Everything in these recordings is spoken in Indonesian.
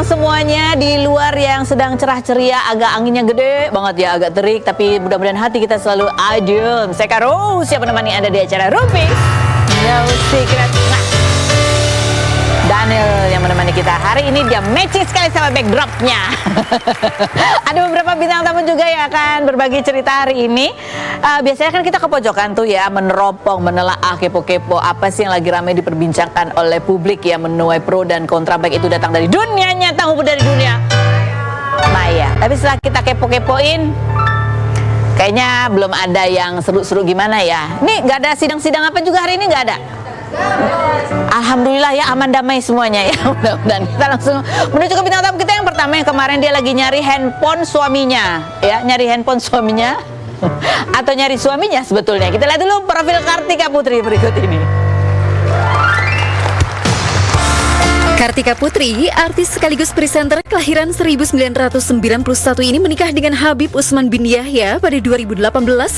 semuanya di luar yang sedang cerah ceria, agak anginnya gede banget ya, agak terik, tapi mudah-mudahan hati kita selalu adem. Saya Karo, siapa menemani Anda di acara Rumpi No Secret. Nah, Daniel yang menemani kita hari ini, dia matching sekali sama backdropnya. Ada beberapa bintang tamu juga yang akan berbagi cerita hari ini. Biasanya kan kita ke pojokan tuh ya, meneropong, menelaah, kepo-kepo apa sih yang lagi ramai diperbincangkan oleh publik ya, menuai pro dan kontra, baik itu datang dari dunia nyata maupun dari dunia maya. Tapi setelah kita kepo-kepoin, kayaknya belum ada yang seru-seru gimana ya. Nih nggak ada sidang-sidang apa juga hari ini, nggak ada. Alhamdulillah ya, aman damai semuanya ya. Mudah-mudahan kita langsung menuju ke bintang tamu kita yang pertama, yang kemarin dia lagi nyari handphone suaminya ya, nyari handphone suaminya atau nyari suaminya sebetulnya. Kita lihat dulu profil Kartika Putri berikut ini. Kartika Putri, artis sekaligus presenter kelahiran 1991 ini menikah dengan Habib Usman bin Yahya pada 2018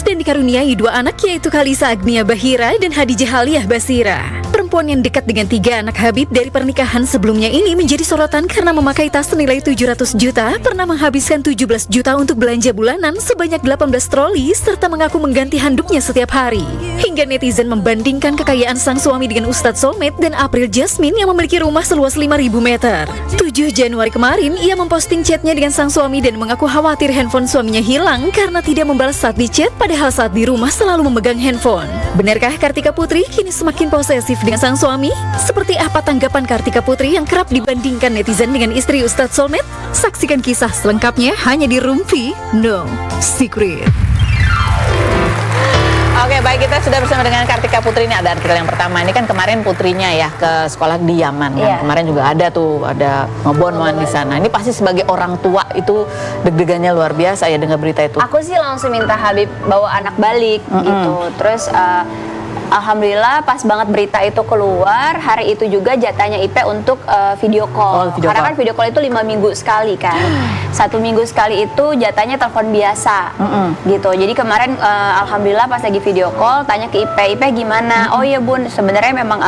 dan dikaruniai dua anak, yaitu Kalisa Agnia Bahira dan Hadijah Haliah Basira. Perempuan yang dekat dengan tiga anak Habib dari pernikahan sebelumnya ini menjadi sorotan karena memakai tas senilai 700 juta, pernah menghabiskan 17 juta untuk belanja bulanan sebanyak 18 troli, serta mengaku mengganti handuknya setiap hari. Hingga netizen membandingkan kekayaan sang suami dengan Ustadz Somad dan April Jasmine yang memiliki rumah seluas 5.000 meter. 7 Januari kemarin, ia memposting chatnya dengan sang suami dan mengaku khawatir handphone suaminya hilang karena tidak membalas saat di chat, padahal saat di rumah selalu memegang handphone. Benarkah Kartika Putri kini semakin posesif dengan sang suami? Seperti apa tanggapan Kartika Putri yang kerap dibandingkan netizen dengan istri Ustadz Somad? Saksikan kisah selengkapnya hanya di Rumpi No Secret. Oke, baik, kita sudah bersama dengan Kartika Putri. Ini ada kita yang pertama. Ini kan kemarin putrinya ya ke sekolah di Yaman kan. Kemarin juga ada ngebon di sana. Ini pasti sebagai orang tua itu deg-degannya luar biasa ya dengar berita itu. Aku sih langsung minta Habib bawa anak balik gitu. Terus alhamdulillah pas banget berita itu keluar, hari itu juga jatahnya IP untuk video call. Karena kan video call itu 5 minggu sekali kan. 1 minggu sekali itu jatahnya telepon biasa gitu. Jadi kemarin alhamdulillah pas lagi video call tanya ke IP gimana? Oh iya Bun, sebenarnya memang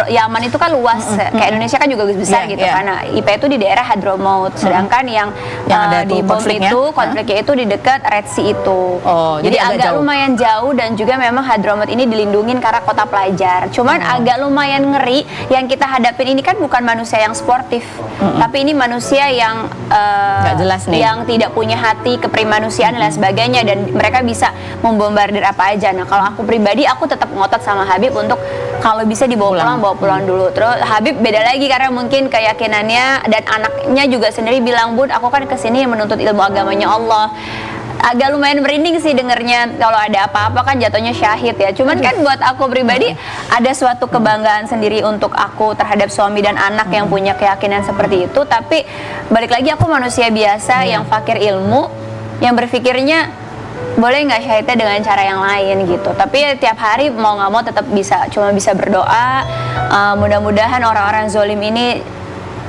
Yaman itu kan luas, kayak Indonesia kan juga besar gitu. Karena IP itu di daerah Hadramaut, sedangkan yang ada di bom itu konfliknya itu di dekat Red Sea itu. Jadi agak lumayan jauh, dan juga memang Hadramaut ini dilindungin karena kota pelajar. Cuman agak lumayan ngeri, yang kita hadapin ini kan bukan manusia yang sportif, tapi ini manusia yang nggak jelas nih, yang tidak punya hati keprimanusiaan dan lain sebagainya, dan mereka bisa membombardir apa aja. Nah kalau aku pribadi, aku tetap ngotot sama Habib untuk kalau bisa dibawa pulang dulu. Terus Habib beda lagi karena mungkin keyakinannya, dan anaknya juga sendiri bilang, Bun, aku kan kesini menuntut ilmu agamanya Allah. Agak lumayan merinding sih dengernya, kalau ada apa-apa kan jatuhnya syahid ya. Cuman kan buat aku pribadi ada suatu kebanggaan sendiri untuk aku terhadap suami dan anak yang punya keyakinan seperti itu. Tapi balik lagi, aku manusia biasa yang fakir ilmu, yang berpikirnya boleh nggak syahidnya dengan cara yang lain gitu. Tapi ya, tiap hari mau nggak mau tetap cuma bisa berdoa. Mudah-mudahan orang-orang zolim ini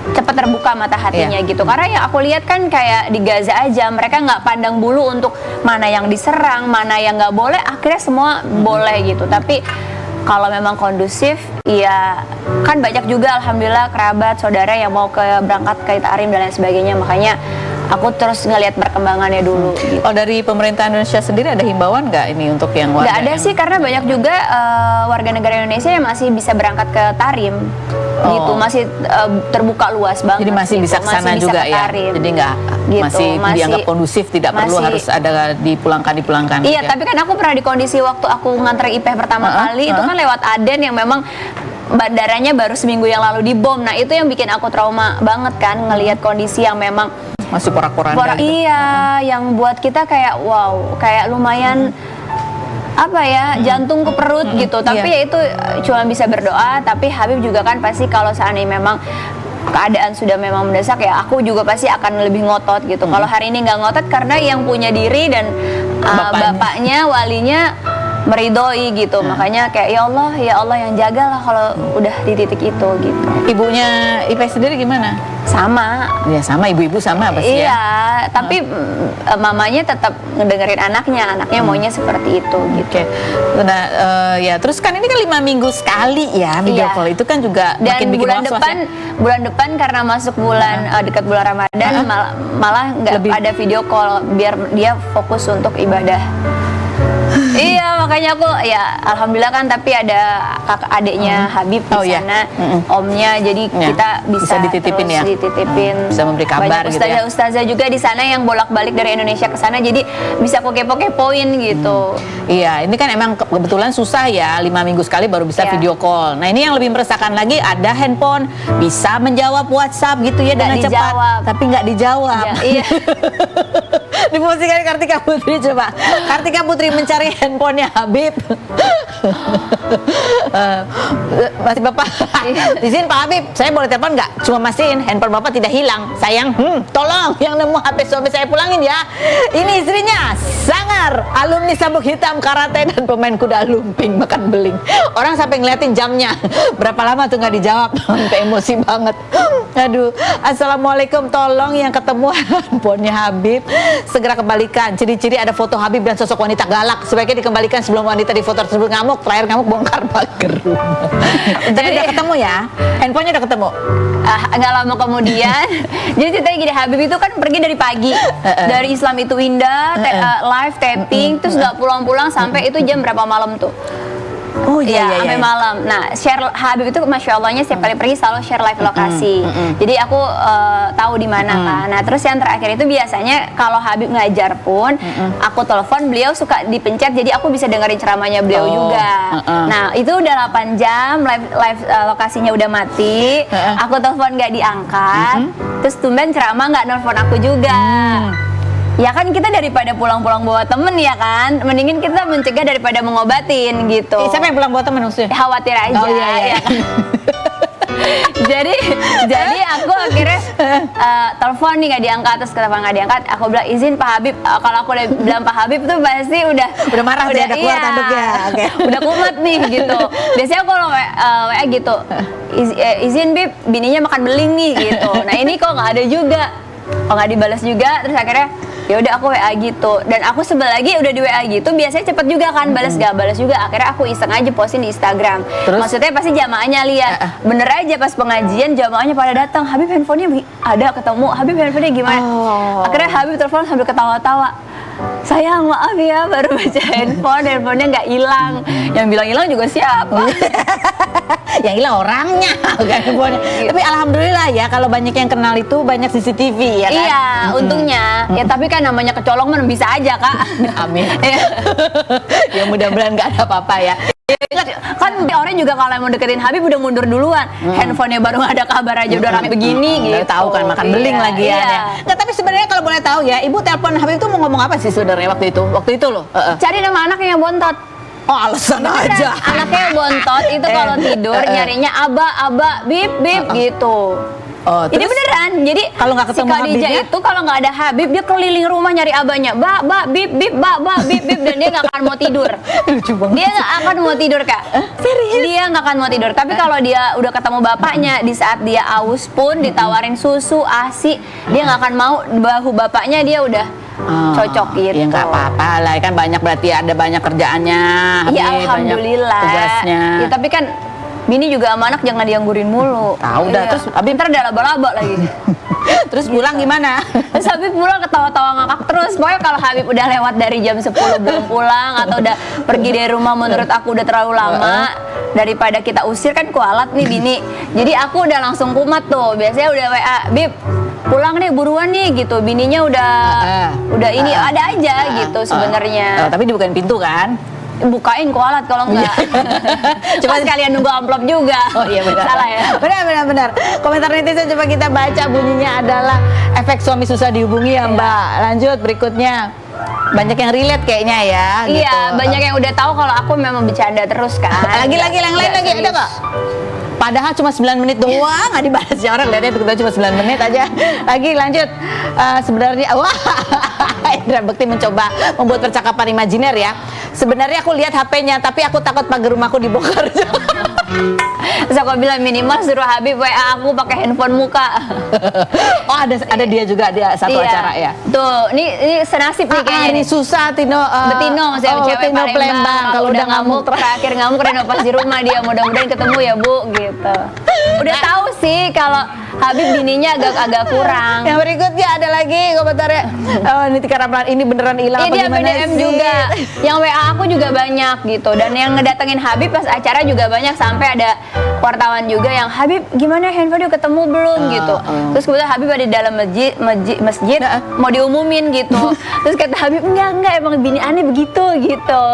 cepat terbuka mata hatinya gitu. Karena yang aku lihat kan kayak di Gaza aja, mereka nggak pandang bulu untuk mana yang diserang, mana yang nggak boleh, akhirnya semua boleh gitu. Tapi kalau memang kondusif, ya kan banyak juga alhamdulillah kerabat, saudara yang mau berangkat ke Tarim dan lain sebagainya. Makanya aku terus ngelihat perkembangannya dulu gitu. Oh, dari pemerintah Indonesia sendiri ada himbauan nggak ini untuk yang warga? Nggak ada sih, karena banyak juga warga negara Indonesia yang masih bisa berangkat ke Tarim gitu, masih terbuka luas banget. Jadi masih bisa ke sana juga ya. Jadi nggak gitu, masih dianggap kondusif, tidak perlu harus ada dipulangkan. Iya, tapi kan aku pernah di kondisi waktu aku nganter IP pertama kali itu kan lewat Aden yang memang bandaranya baru seminggu yang lalu dibom. Nah itu yang bikin aku trauma banget kan, ngelihat kondisi yang memang masih porak-poranda gitu. Iya, yang buat kita kayak wow, kayak lumayan apa ya, jantung ke perut gitu. Tapi ya itu cuma bisa berdoa. Tapi Habib juga kan pasti kalau seandainya memang keadaan sudah memang mendesak, ya aku juga pasti akan lebih ngotot gitu. Kalau hari ini nggak ngotot karena yang punya diri dan bapaknya, walinya meridoi gitu. Makanya kayak ya Allah yang jagalah kalau udah di titik itu gitu. Ibunya Ipe sendiri gimana? Sama. Ya sama, ibu-ibu sama pasti Iya, ya. tapi mamanya tetap ngedengerin anaknya maunya seperti itu gitu. Oke. Nah, ya terus kan ini kan 5 minggu sekali ya video Iya. call, itu kan juga Dan makin bikin was-was ya. bulan depan karena masuk bulan dekat bulan Ramadan malah nggak Lebih. ada video call biar dia fokus untuk ibadah. Iya, makanya aku ya alhamdulillah kan, tapi ada kakak adiknya Habib di Oh, iya. sana, omnya, jadi Ya, kita bisa dititipin terus ya. dititipin. Bisa memberi kabar Banyak gitu ya. ustazah juga di sana yang bolak-balik dari Indonesia ke sana, jadi bisa aku kepo-kepoin gitu. Iya, ini kan emang kebetulan susah ya, 5 minggu sekali baru bisa Iya. video call. Nah ini yang lebih meresahkan lagi, ada handphone bisa menjawab WhatsApp gitu ya Nggak dengan cepat, dijawab. tapi nggak dijawab. Ya, iya. Diposisikan Kartika Putri, coba Kartika Putri mencari handphonenya Habib. Masih Bapak izin Pak Habib, saya boleh telepon nggak? Cuma mastiin handphone Bapak tidak hilang, sayang. Tolong yang nemu HP suami saya pulangin ya. Ini istrinya Sangar, alumni sabuk hitam karate dan pemain kuda lumping makan beling. Orang sampai ngeliatin jamnya, berapa lama tuh nggak dijawab, sampai emosi banget. Aduh, assalamualaikum, tolong yang ketemu handphonenya Habib segera kembalikan. Ciri-ciri ada foto Habib dan sosok wanita galak, sebaiknya dikembalikan sebelum wanita di foto tersebut ngamuk. Terakhir ngamuk bongkar pagar rumah. Tapi udah ketemu ya, handphonenya udah ketemu. Nggak lama kemudian jadi ceritanya gini, Habib itu kan pergi dari pagi dari Islam Itu Indah, live taping, terus nggak pulang-pulang sampai itu jam berapa malam tuh. Oh iya, Sampai malam. Nah, share Habib itu masya Allahnya setiap kali pergi selalu share live lokasi. Jadi aku tahu di mana kan. Nah, terus yang terakhir itu biasanya kalau Habib ngajar pun, aku telepon beliau suka dipencet, jadi aku bisa dengerin ceramahnya beliau juga. Nah, itu udah 8 jam live lokasinya udah mati. Aku telepon nggak diangkat. Terus tumben ceramah nggak nelfon aku juga. Ya kan kita daripada pulang-pulang bawa temen ya kan, mendingin kita mencegah daripada mengobatin gitu. Siapa yang pulang buat temen maksudnya? Khawatir aja. Oh, iya. Ya kan? jadi aku akhirnya telepon nih nggak diangkat, terus kenapa nggak diangkat? Aku bilang izin Pak Habib. Kalau aku udah bilang Pak Habib tuh pasti udah marah, udah keluar tanduknya. Oke. Udah kumat nih gitu. Biasanya kalau WA gitu, izin Bib, bininya makan beling nih gitu. Nah ini kok nggak ada juga, kok nggak dibalas juga, terus akhirnya ya udah aku WA gitu. Dan aku sebel lagi udah di WA gitu, biasanya cepet juga kan balas gak balas juga. Akhirnya aku iseng aja posting di Instagram. Terus? Maksudnya pasti jamaahnya lihat. Bener aja pas pengajian jamaahnya pada datang, Habib handphonenya ada ketemu, Habib handphonenya gimana? Akhirnya Habib telepon sambil ketawa-tawa. Sayang maaf ya baru baca handphonenya nggak hilang. Yang bilang hilang juga siapa? Yang hilang orangnya, bukan handphonenya. Tapi alhamdulillah ya, kalau banyak yang kenal itu banyak CCTV ya kan. Iya, untungnya. Ya tapi kan namanya kecolong mah bisa aja Kak. Amin. Iya. Ya mudah-mudahan nggak ada apa-apa ya. Kan orang juga kalau mau deketin Habib udah mundur duluan. Handphonenya baru nggak ada kabar aja udah rame begini gitu. Udah tahu kan makan beling lagi ya. Iya. Nggak, tapi sebenarnya kalau boleh tahu ya, ibu telepon Habib itu mau ngomong apa sih sebenarnya waktu itu? Waktu itu loh. Cari nama anaknya yang bontot. Oh alasan Beneran, aja. anaknya yang bontot itu kalau tidur nyarinya aba, bip, gitu. Oh, Ini terus beneran. Jadi kalau nggak ketemu si Khadijah Habibnya? itu kalau nggak ada Habib dia keliling rumah nyari abahnya. Ba, bip, bip, dan dia nggak akan mau tidur. lucu banget. Dia nggak akan mau tidur Kak. Serius? Dia nggak akan mau tidur. Tapi kalau dia udah ketemu bapaknya, di saat dia aus pun ditawarin susu, ASI, dia nggak akan mau. Bahu bapaknya dia udah cocok gitu. Ya nggak apa-apa lah, kan banyak berarti ada banyak kerjaannya. Iya Habib, alhamdulillah. banyak tugasnya. Ya tapi kan bini juga sama anak jangan dianggurin mulu. Tahu dah, Iya. terus Habib ntar ada laba-laba lagi. Terus pulang gimana? Terus Habib pulang ketawa-tawa ngakak terus. Pokoknya kalau Habib udah lewat dari jam 10 belum pulang atau udah pergi dari rumah menurut aku udah terlalu lama, daripada kita usir kan kualat nih bini. Jadi aku udah langsung kumat tuh. Biasanya udah WA, Bib pulang nih buruan nih gitu. Bininya udah ini ada aja gitu sebenarnya. Tapi dibukain pintu kan? Bukain kualat kalau enggak. Coba sekalian nunggu amplop juga. Oh iya benar. Salah ya. Benar. Komentar netizen coba kita baca, bunyinya adalah efek suami susah dihubungi ya Mbak. Lanjut berikutnya. Banyak yang relate kayaknya ya. Iya, gitu. banyak yang udah tahu kalau aku memang bercanda terus kan. Lagi yang lain lagi ada kok? Padahal cuma 9 menit doang, nggak dibalasnya. Orang lihatnya itu cuma 9 menit aja. Lagi lanjut. Sebenarnya, wah, Indra Bekti mencoba membuat percakapan imajiner ya. Sebenarnya aku lihat HP-nya, tapi aku takut pagar rumahku dibongkar. Terus aku bilang minimal suruh Habib WA aku pakai handphone muka. Oh, ada dia juga, dia satu Iya. acara ya. Tuh, ini senasib nih kayaknya. Ini susah Tino. Betino maksudnya oh, cewek Betino Palembang. Kalau udah ngamuk terakhir ngamuk renovasi rumah dia. Mudah-mudahan ketemu ya Bu gitu. Udah tahu sih kalau Habib bininya agak kurang. Yang berikutnya ada lagi komentarnya. Oh, ini Tika Ramlan, ini beneran hilang Iya apa dia gimana BDM sih? juga. Yang WA aku juga banyak gitu. Dan yang ngedatengin Habib pas acara juga banyak. Sampai ada wartawan juga yang Habib gimana handphone dia ketemu belum gitu. Terus kemudian Habib ada di dalam masjid mau diumumin gitu. Terus kata Habib enggak emang bini aneh begitu gitu.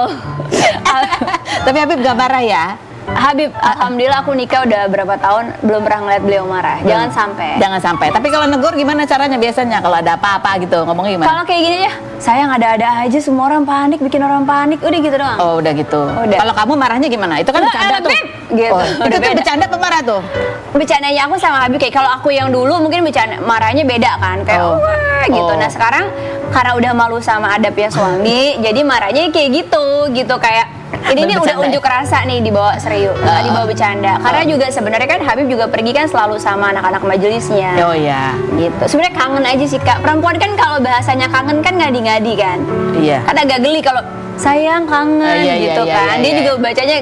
Tapi Habib gak marah ya? Habib, alhamdulillah aku nikah udah berapa tahun belum pernah ngeliat beliau marah. Jangan sampai. Jangan sampai. Tapi kalau negur gimana caranya biasanya kalau ada apa-apa gitu ngomongnya gimana? Kalau kayak gini ya, sayang ada-ada aja semua orang panik, bikin orang panik, udah gitu doang. Oh, udah gitu. Udah. Kalau kamu marahnya gimana? Itu kan bercanda tuh. Beb, gitu. Oh, Udah itu tuh beda. bercanda apa marah tuh? Bercandanya aku sama Habib kayak kalau aku yang dulu mungkin bercanda marahnya beda kan kayak Oh. wah gitu. Oh. Nah sekarang karena udah malu sama adabnya suami, jadi marahnya kayak gitu kayak ini udah Bercanda unjuk rasa nih dibawa serius, nggak dibawa bercanda. Karena juga sebenarnya kan Habib juga pergi kan selalu sama anak-anak majelisnya. Oh iya. Gitu. Sebenarnya kangen aja sih Kak. Perempuan kan kalau bahasanya kangen kan ngadi-ngadi kan. Iya. Kan agak geli kalau sayang kangen Iya, gitu iya, kan. iya, Dia iya. juga bacanya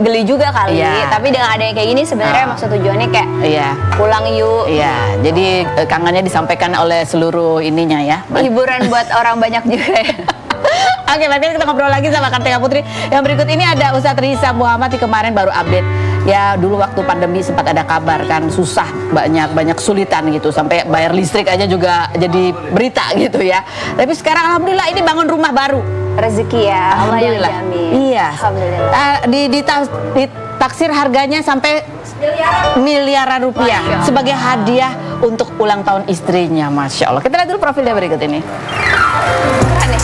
geli juga kali. Iya. Tapi dengan ada yang kayak gini sebenarnya maksud tujuannya kayak Iya. pulang yuk. Iya, jadi kangennya disampaikan oleh seluruh ininya ya. Hiburan buat orang banyak juga ya. Oke, berarti kita ngobrol lagi sama Kartika Putri. Yang berikut ini ada Ustadz Riza Muhammad yang kemarin baru update. Ya dulu waktu pandemi sempat ada kabar kan susah, banyak kesulitan gitu sampai bayar listrik aja juga jadi berita gitu ya. Tapi sekarang alhamdulillah ini bangun rumah baru. Rezeki ya, Allah yang jamin. Iya. Alhamdulillah. Ditaksir harganya sampai miliaran rupiah Masya Allah. sebagai hadiah untuk ulang tahun istrinya. Masya Allah. Kita lihat dulu profilnya berikut ini. Keren ya?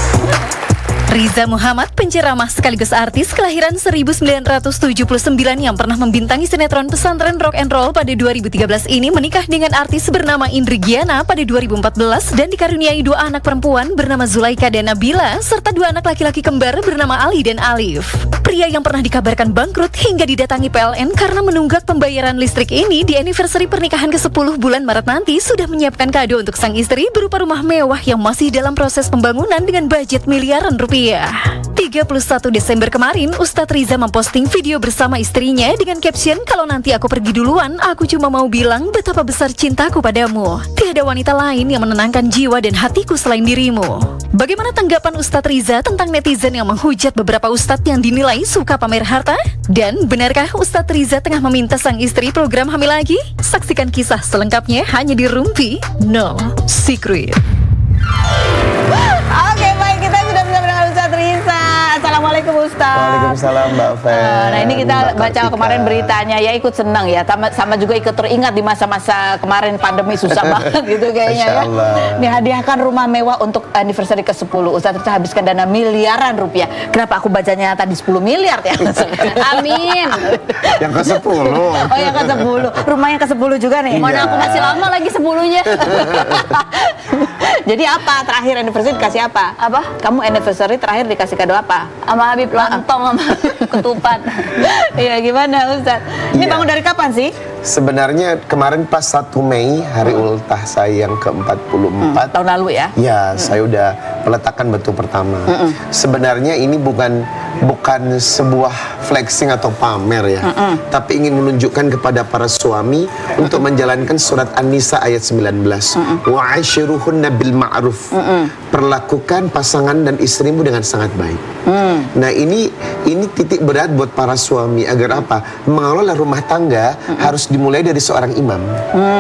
Riza Muhammad, penceramah sekaligus artis kelahiran 1979 yang pernah membintangi sinetron Pesantren Rock and Roll pada 2013 ini menikah dengan artis bernama Indri Giana pada 2014 dan dikaruniai 2 anak perempuan bernama Zulaika dan Nabila serta 2 anak laki-laki kembar bernama Ali dan Alif. Pria yang pernah dikabarkan bangkrut hingga didatangi PLN karena menunggak pembayaran listrik ini di anniversary pernikahan ke-10 bulan Maret nanti sudah menyiapkan kado untuk sang istri berupa rumah mewah yang masih dalam proses pembangunan dengan budget miliaran rupiah. 31 Desember kemarin, Ustadz Riza memposting video bersama istrinya dengan caption, "Kalau nanti aku pergi duluan, aku cuma mau bilang betapa besar cintaku padamu. Tiada wanita lain yang menenangkan jiwa dan hatiku selain dirimu." Bagaimana tanggapan Ustadz Riza tentang netizen yang menghujat beberapa ustadz yang dinilai suka pamer harta? Dan benarkah Ustadz Riza tengah meminta sang istri program hamil lagi? Saksikan kisah selengkapnya hanya di Rumpi No Secret. Oke, baik, kita sudah bersama dengan Ustadz Riza. Assalamualaikum Ustadz. Waalaikumsalam Mbak Fer. Nah ini kita Mbak baca Kartika. kemarin beritanya ya, ikut senang ya, sama juga ikut teringat di masa-masa kemarin pandemi susah banget gitu kayaknya ya. Masya Allah. Dihadiahkan rumah mewah untuk anniversary ke-10. Ustadz Riza habiskan dana miliaran rupiah. Kenapa aku bacanya tadi 10 miliar ya? Amin. Yang ke-10. Oh yang ke-10, rumah yang ke-10 juga nih. Mana aku masih lama lagi 10-nya. Jadi apa terakhir anniversary dikasih apa? Apa? Kamu anniversary terakhir dikasih kado apa? Sama Habib lontong sama ketupat. Iya gimana Ustaz? Ini Iya. bangun dari kapan sih? Sebenarnya kemarin pas 1 Mei hari ultah saya yang ke-44. Tahun lalu ya? Ya, saya udah peletakan batu pertama. Sebenarnya ini bukan sebuah flexing atau pamer ya, tapi ingin menunjukkan kepada para suami untuk menjalankan surat An-Nisa ayat 19. Wa ashiruhunna bil ma'ruf. Perlakukan pasangan dan istrimu dengan sangat baik. Nah, ini titik berat buat para suami agar apa? Mengelola rumah tangga harus dimulai dari seorang imam,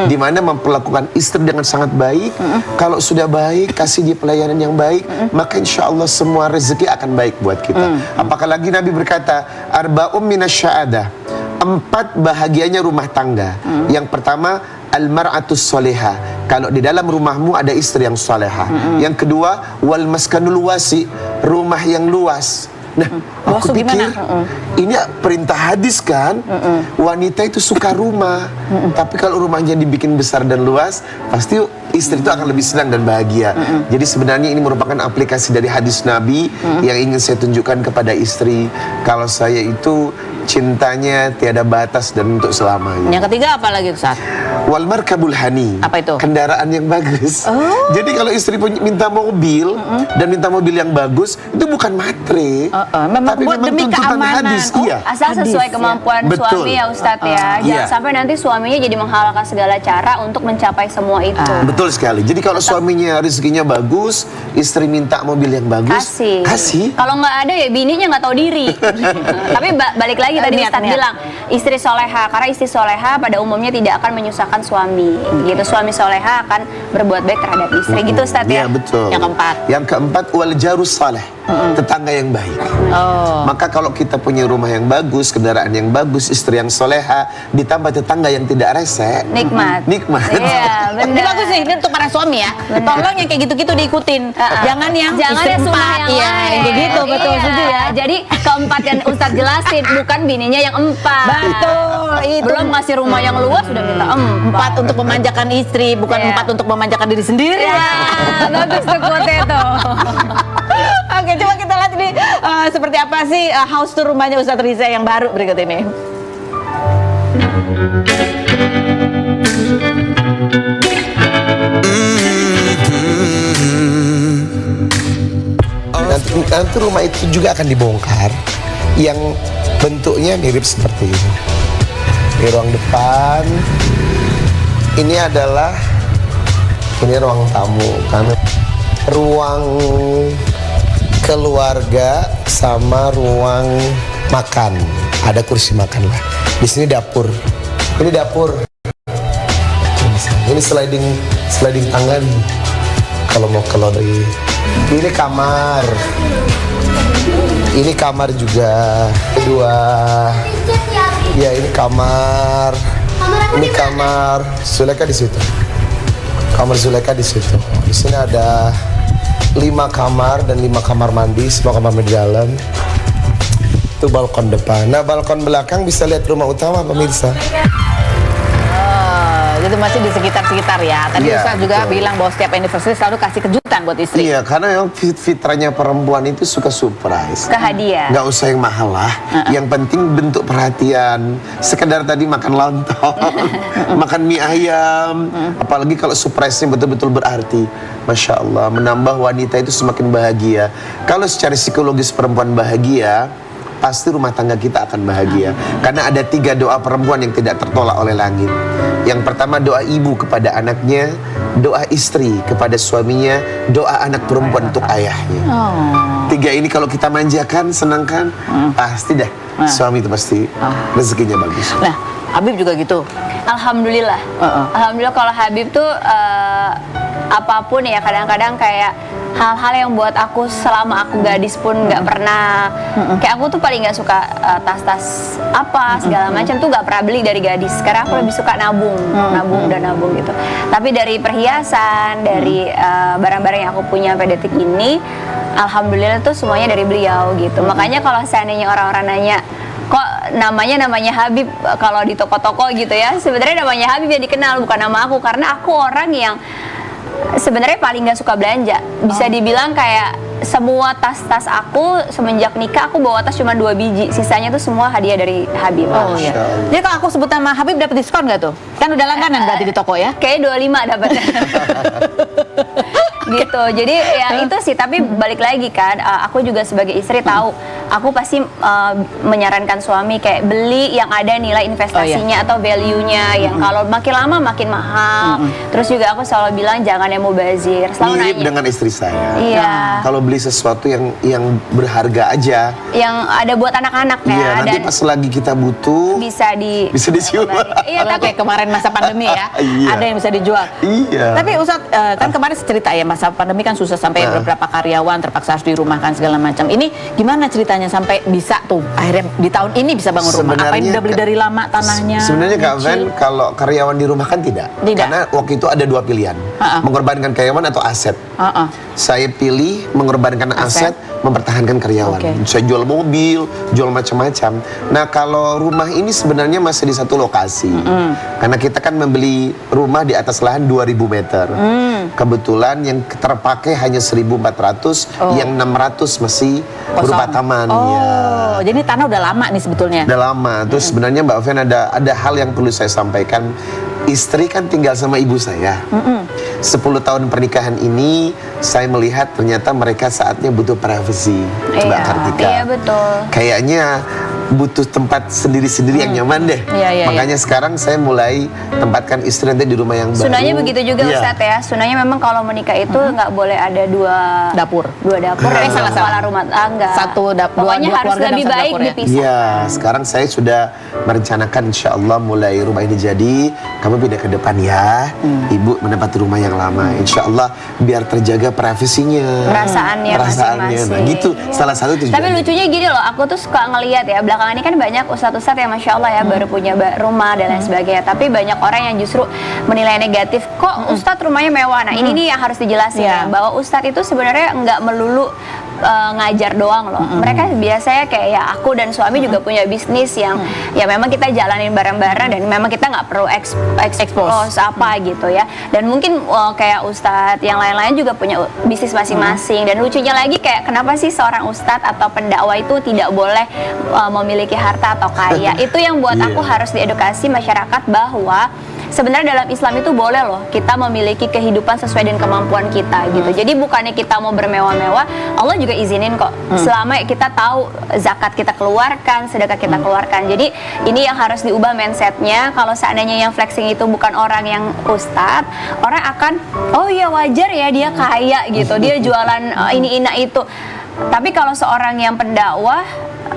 di mana memperlakukan istri dengan sangat baik. Kalau sudah baik, kasih dia pelayanan yang baik, maka insya Allah semua rezeki akan baik buat kita. Apakah lagi Nabi berkata, arba'um minasya'adah, 4 bahagianya rumah tangga. Yang pertama, al-mar'atus soleha, kalau di dalam rumahmu ada istri yang soleha. Yang kedua, wal maskanul wasi, rumah yang luas. Nah, Bos aku tuh gimana? pikir ini perintah hadis kan. Wanita itu suka rumah. Tapi kalau rumahnya dibikin besar dan luas, pasti istri itu akan lebih senang dan bahagia. Jadi sebenarnya ini merupakan aplikasi dari hadis Nabi yang ingin saya tunjukkan kepada istri. Kalau saya itu cintanya tiada batas dan untuk selamanya. Yang ketiga apa lagi Ustaz? Wal markabul hani. Apa itu? Kendaraan yang bagus. Jadi kalau istri minta mobil dan minta mobil yang bagus, itu bukan matre. Memang tapi buat memang demi tuntutan keamanan. hadis. Iya. Asal sesuai kemampuan Betul. suami ya Ustadz ya. Iya. Jangan sampai nanti suaminya jadi menghalalkan segala cara untuk mencapai semua itu. Betul sekali. Jadi kalau suaminya rezekinya bagus, istri minta mobil yang bagus, Kasih. Kalau nggak ada ya bininya nggak tahu diri. Tapi balik lagi tadi Niat, Ustadz niat. bilang istri soleha, karena istri soleha pada umumnya tidak akan menyusahkan suami. Gitu, suami soleha akan berbuat baik terhadap istri. Gitu Ustadz ya. Iya betul. Yang keempat. Yang keempat wal jarus saleh. Tetangga yang baik. Maka kalau kita punya rumah yang bagus, kendaraan yang bagus, istri yang soleha, ditambah tetangga yang tidak rese, Nikmat. nikmat. Iya, Ini benar. bagus nih, ini untuk para suami ya. Tolong yang kayak gitu-gitu diikutin. Jangan yang Jangan istri yang sunnah empat. yang Iya, lain. yang kayak gitu, betul, Iya. setuju ya. Jadi keempat yang Ustadz jelasin, bukan bininya yang 4. Betul, itu. Belum ngasih rumah yang luas sudah minta 4 untuk memanjakan istri, bukan Iya. 4 untuk memanjakan diri sendiri. Ya, bagus tuh quote itu. Oke, coba kita lihat ini seperti apa sih house tour rumahnya Ustadz Riza yang baru berikut ini. Nanti rumah itu juga akan dibongkar, yang bentuknya mirip seperti ini. Di ruang depan, ini adalah ruang tamu, kan? Ruang keluarga sama ruang makan. Ada kursi makan lah. Di sini dapur. Ini dapur. Ini sliding tangga nih. Kalau mau keluar dari ini kamar. Ini kamar juga. Kedua. Ya ini kamar. Ini kamar Zuleka di situ. Kamar Zuleka di situ. Di sini ada 5 kamar dan 5 kamar mandi, semua kamar mandi dalam. Itu balkon depan. Nah, balkon belakang bisa lihat rumah utama pemirsa. Gitu masih di sekitar-sekitar ya. Tadi Iya, Ustadz juga betul. bilang bahwa setiap anniversary selalu kasih kejutan buat istri. Iya, karena yang fitrahnya perempuan itu suka surprise. Ke hadiah. Nggak usah yang mahal lah. Yang penting bentuk perhatian. Sekedar tadi makan lontong, makan mie ayam. Apalagi kalau surprise-nya betul-betul berarti. Masya Allah, menambah wanita itu semakin bahagia. Kalau secara psikologis perempuan bahagia, pasti rumah tangga kita akan bahagia. Karena ada 3 doa perempuan yang tidak tertolak oleh langit. Yang pertama doa ibu kepada anaknya, doa istri kepada suaminya, doa anak perempuan untuk ayahnya. 3 ini kalau kita manjakan, senangkan, pasti dah suami itu pasti rezekinya bagus. Nah, Habib juga gitu. Alhamdulillah. Alhamdulillah kalau Habib tuh apapun ya, kadang-kadang kayak hal-hal yang buat aku selama aku gadis pun nggak pernah, kayak aku tuh paling nggak suka tas-tas apa segala macam tuh nggak pernah beli dari gadis, karena aku lebih suka nabung gitu. Tapi dari perhiasan, dari barang-barang yang aku punya sampai detik ini, alhamdulillah tuh semuanya dari beliau gitu. Makanya kalau seandainya orang-orang nanya kok namanya Habib kalau di toko-toko gitu ya, sebenarnya namanya Habib yang dikenal, bukan nama aku, karena aku orang yang sebenarnya paling nggak suka belanja. Bisa dibilang kayak semua tas-tas aku semenjak nikah aku bawa tas cuma 2 biji, sisanya tuh semua hadiah dari Habib. Oh iya. Jadi kalau aku sebut nama Habib dapat diskon nggak tuh? Kan udah langganan berarti di toko ya? Kayaknya 25 dapatnya. Gitu. Jadi ya itu sih, tapi balik lagi kan, aku juga sebagai istri tahu, aku pasti menyarankan suami kayak beli yang ada nilai investasinya atau value-nya, yang kalau makin lama makin mahal. Terus juga aku selalu bilang jangan yang mubazir. Selalu Mirip nanya. dengan istri saya. Iya. Kalau beli sesuatu yang berharga aja, Yang ada buat anak-anak ya. iya, nanti Dan pas lagi kita butuh bisa dijual. Iya, Kalau tapi kayak kemarin masa pandemi ya, Iya. ada yang bisa dijual. Iya. Tapi Ustadz, kan kemarin cerita ya Mas masa pandemi kan susah sampai beberapa karyawan terpaksa harus dirumahkan segala macam. Ini gimana ceritanya sampai bisa tuh akhirnya di tahun ini bisa bangun rumah? Apa ini udah beli dari lama tanahnya? Sebenarnya Kak Ven, kalau karyawan dirumahkan tidak. Karena waktu itu ada dua pilihan, mengorbankan karyawan atau aset. Saya pilih mengorbankan aset, mempertahankan karyawan. Saya jual mobil, jual macam-macam. Nah kalau rumah ini sebenarnya masih di satu lokasi, karena kita kan membeli rumah di atas lahan 2.000 meter. Kebetulan yang terpakai hanya 1.400, yang 600 masih berupa taman. Jadi tanah udah lama nih sebetulnya. Udah lama. Terus sebenarnya Mbak Ven ada hal yang perlu saya sampaikan. Istri kan tinggal sama ibu saya. 10 tahun pernikahan ini saya melihat ternyata mereka saatnya butuh privasi, Mbak Kartika. Iya betul. Kayaknya butuh tempat sendiri-sendiri yang nyaman deh. Makanya sekarang saya mulai tempatkan istri nanti di rumah yang baru. Sunahnya begitu juga Ustadz ya. Sunahnya memang kalau menikah itu nggak boleh ada dua dapur. Salah rumah tangga. Satu dapur. Pokoknya harus lebih baik dipisah. Iya, sekarang saya sudah merencanakan insya Allah mulai rumah ini jadi, kamu pindah ke depan ya, ibu menempati rumah yang lama. Insya Allah biar terjaga privasinya, perasaannya masing-masing. Nah gitu, salah satu tujuannya. Tapi lucunya gini loh, aku tuh suka ngelihat ya, belakangan ini kan banyak ustadz-ustadz yang Masya Allah ya baru punya rumah dan lain sebagainya. Tapi banyak orang yang justru menilai negatif, kok ustadz rumahnya mewah. Nah ini nih yang harus dijelasin ya, bahwa ustadz itu sebenarnya nggak melulu ngajar doang loh. Mereka biasanya kayak ya aku dan suami juga punya bisnis yang ya memang kita jalanin bareng-bareng dan memang kita nggak perlu expose apa gitu ya. Dan mungkin kayak ustadz yang lain-lain juga punya bisnis masing-masing. Dan lucunya lagi kayak kenapa sih seorang ustadz atau pendakwah itu tidak boleh memiliki harta atau kaya? Itu yang buat aku harus diedukasi masyarakat bahwa sebenarnya dalam Islam itu boleh loh kita memiliki kehidupan sesuai dengan kemampuan kita gitu. Jadi bukannya kita mau bermewah-mewah, Allah juga izinin kok selama kita tahu zakat kita keluarkan, sedekah kita keluarkan. Jadi ini yang harus diubah mindsetnya. Kalau seandainya yang flexing itu bukan orang yang ustadz, orang akan oh iya wajar ya dia kaya gitu, dia jualan ini itu. Tapi kalau seorang yang pendakwah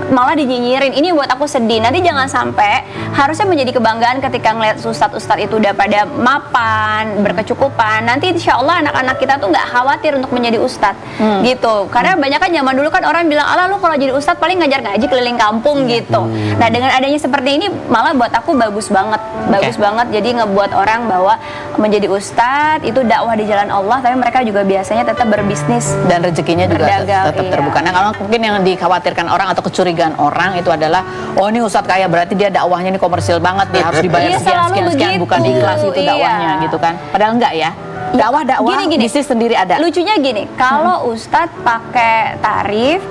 malah dinyinyirin, ini buat aku sedih. Nanti jangan sampai, harusnya menjadi kebanggaan ketika ngeliat ustadz-ustadz itu udah pada mapan, berkecukupan. Nanti insya Allah anak-anak kita tuh nggak khawatir untuk menjadi ustadz gitu. Karena banyak kan zaman dulu kan orang bilang, alah lu kalau jadi ustadz paling ngajar ngaji keliling kampung gitu. Nah dengan adanya seperti ini malah buat aku bagus banget. Bagus banget, jadi ngebuat orang bahwa menjadi ustadz itu dakwah di jalan Allah, tapi mereka juga biasanya tetap berbisnis dan rezekinya juga tetap terbuka. Nah kalau mungkin yang dikhawatirkan orang atau kecurigaan orang itu adalah oh ini ustadz kaya berarti dia dakwahnya ini komersil banget, dia harus dibayar sekian bukan ikhlas itu dakwahnya gitu kan. Padahal enggak ya. Dakwah gini, bisnis sendiri ada. Lucunya gini, kalau ustadz pakai tarif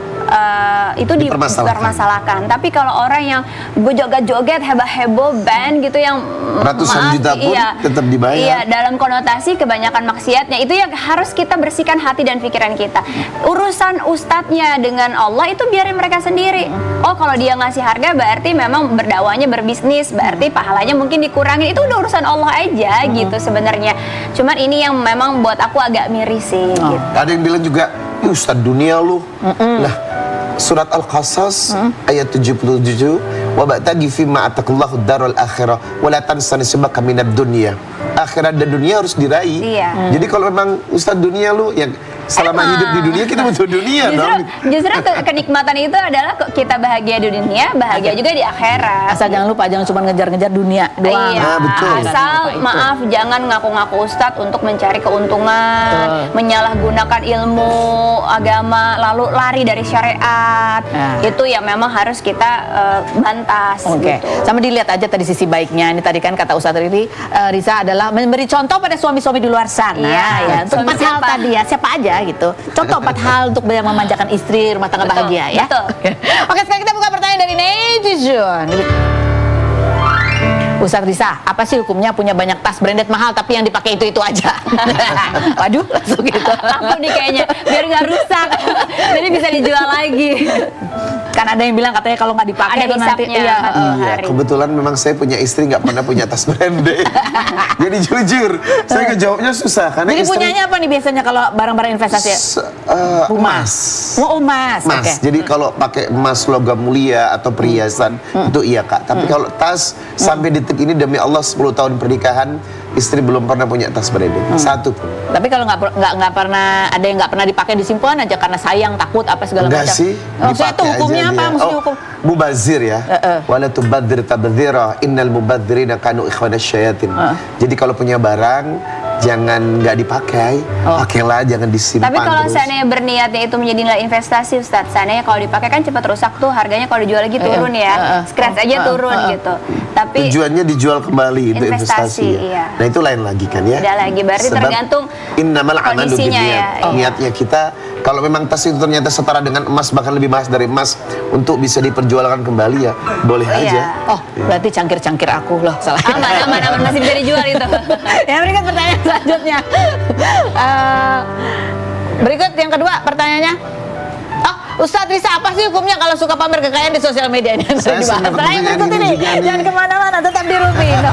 itu dipermasalahkan. Tapi kalau orang yang joget-joget, heboh band gitu yang ratusan juta pun tetap dibayar. Iya, dalam konotasi kebanyakan maksiatnya itu yang harus kita bersihkan hati dan pikiran kita. Urusan ustadznya dengan Allah itu biarin mereka sendiri. Oh, kalau dia ngasih harga berarti memang berdakwahnya berbisnis, berarti pahalanya mungkin dikurangin. Itu udah urusan Allah aja gitu sebenarnya. Cuman ini yang memang buat aku agak miris sih gitu. Ada yang bilang juga, ustadz dunia lu. Lah, surat Al-Qasas ayat 77, wa ba'tagi fima atakallahu darul akhirah wa la tansa nasibaka minad dunya. Akhirat dan dunia harus diraih. Jadi kalau memang ustadz dunia lu yang selama hidup di dunia kita butuh dunia dong. Justru kenikmatan itu adalah kita bahagia di dunia, bahagia juga di akhirat. Asal jangan lupa jangan cuma ngejar-ngejar dunia doang. Iya, betul. Asal maaf jangan ngaku-ngaku ustadz untuk mencari keuntungan, menyalahgunakan ilmu agama lalu lari dari syariat. Itu yang memang harus kita bantas gitu. Sama dilihat aja tadi sisi baiknya. Ini tadi kan kata Ustadz Riza adalah memberi contoh pada suami-suami di luar sana untuk 4 hal tadi ya, siapa aja gitu. Contoh 4 hal untuk yang memanjakan istri, rumah tangga bahagia ya. Oke, sekarang kita buka pertanyaan dari netizen. Ustadz Riza, apa sih hukumnya punya banyak tas branded mahal tapi yang dipakai itu aja? Waduh, langsung gitu. Aku nih kayaknya biar nggak rusak, jadi bisa dijual lagi. Kan ada yang bilang katanya kalau nggak dipakai ada nanti hisapnya. Kebetulan memang saya punya istri nggak pernah punya tas branded. Jadi jujur, saya ngejawabnya susah karena jadi istri punyanya apa nih biasanya kalau barang-barang investasi? emas. Emas. Jadi kalau pakai emas logam mulia atau perhiasan itu iya Kak. Tapi kalau tas sampai detik ini demi Allah 10 tahun pernikahan istri belum pernah punya tas branded. Satu pun. Tapi kalau nggak pernah ada yang nggak pernah dipakai disimpan aja karena sayang, takut apa segala Enggak macam. sih, Oh, saya itu dipakai hukumnya aja apa? dia. Mesti hukum. Mubazir ya. Wala tubadzir tabdzira, innal mubadzirina kanu ikhwanasy syayatin. Jadi kalau punya barang jangan nggak dipakai, pakailah, jangan disimpan. Tapi kalau terus. seandainya berniatnya itu menjadi nilai investasi, Ustaz, seandainya kalau dipakai kan cepat rusak tuh, harganya kalau dijual lagi turun ya, scratch aja turun gitu. Tapi Tujuannya dijual kembali untuk investasi. Investasi, iya. Nah itu lain lagi kan ya. Beda lagi, berarti Sebab tergantung innamal amalu kondisinya binniyat. ya, iya. Niatnya kita, kalau memang tas itu ternyata setara dengan emas, bahkan lebih mahal dari emas, untuk bisa diperjualkan kembali ya boleh Iya. aja. Oh, berarti cangkir-cangkir aku loh, salah. aman masih bisa dijual itu. Ya, berikut pertanyaan selanjutnya. Berikut yang kedua pertanyaannya. Oh, Ustadz Risa, apa sih hukumnya kalau suka pamer kekayaan di sosial media? Ini Saya dibahas. senang Setelah yang pertanyaan berikut ini ini, juga nih. jangan kemana-mana, tetap di Rufino.